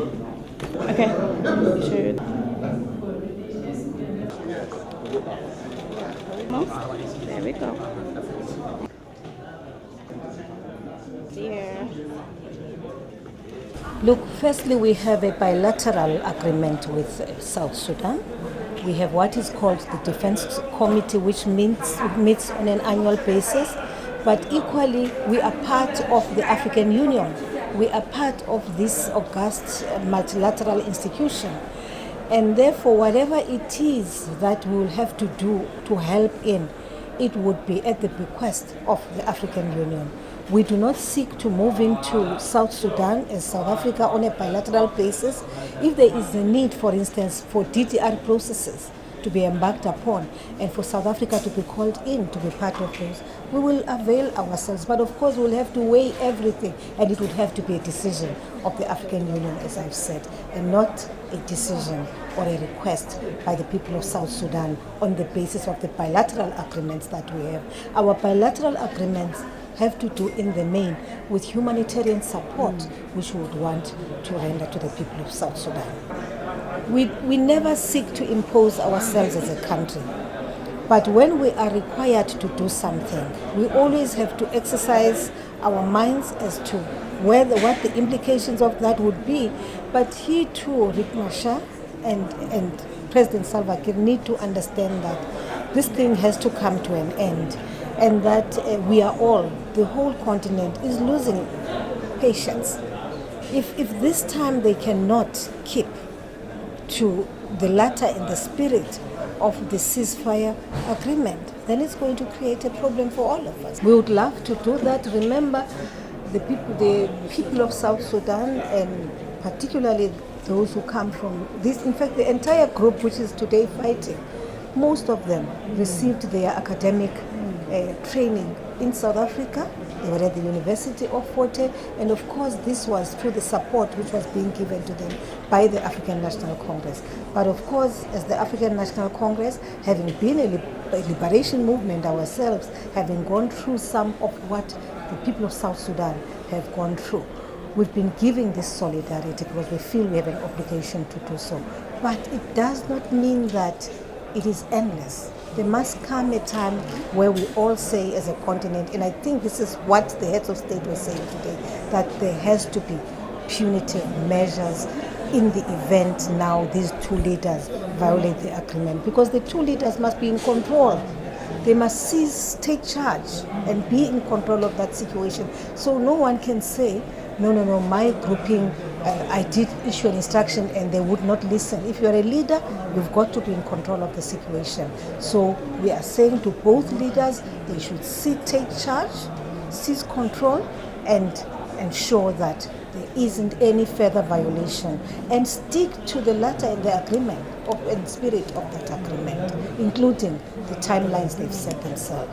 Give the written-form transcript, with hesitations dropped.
Okay. Should. There we go. Here. Look, firstly, we have a bilateral agreement with South Sudan. We have what is called the Defense Committee, which meets on an annual basis. But equally, we are part of the African Union. We are part of this august multilateral institution. And therefore, whatever it is that we will have to do to help in, it would be at the bequest of the African Union. We do not seek to move into South Sudan as South Africa on a bilateral basis. If there is a need, for instance, for DDR processes to be embarked upon and for South Africa to be called in to be part of those, we will avail ourselves. But of course, we'll have to weigh everything, and it would have to be a decision of the African Union, as I've said, and not a decision or a request by the people of South Sudan on the basis of the bilateral agreements that we have. Our bilateral agreements have to do in the main with humanitarian support, which we would want to render to the people of South Sudan. We never seek to impose ourselves as a country, but when we are required to do something, we always have to exercise our minds as to what the implications of that would be. But he too, Riek Machar and President Salva Kiir, need to understand that this thing has to come to an end, and that we are all, the whole continent is losing patience. If this time they cannot keep to the letter and the spirit of the ceasefire agreement, then it's going to create a problem for all of us. We would love to do that. Remember, the people of South Sudan, and particularly those who come from this, in fact, the entire group which is today fighting, most of them received their academic training in South Africa. They were at the University of Fort Hare, and of course this was through the support which was being given to them by the African National Congress. But of course, as the African National Congress, having been a liberation movement ourselves, having gone through some of what the people of South Sudan have gone through, we've been giving this solidarity because we feel we have an obligation to do so. But it does not mean that it is endless. There must come a time where we all say as a continent, and I think this is what the heads of state were saying today, that there has to be punitive measures in the event now these two leaders violate the agreement, because the two leaders must be in control. They must take charge and be in control of that situation. So no one can say, no, my grouping, I did issue an instruction and they would not listen. If you're a leader, you've got to be in control of the situation. So we are saying to both leaders, they should take charge, seize control, and ensure that there isn't any further violation, and stick to the letter and the agreement and spirit of that agreement, including the timelines they've set themselves.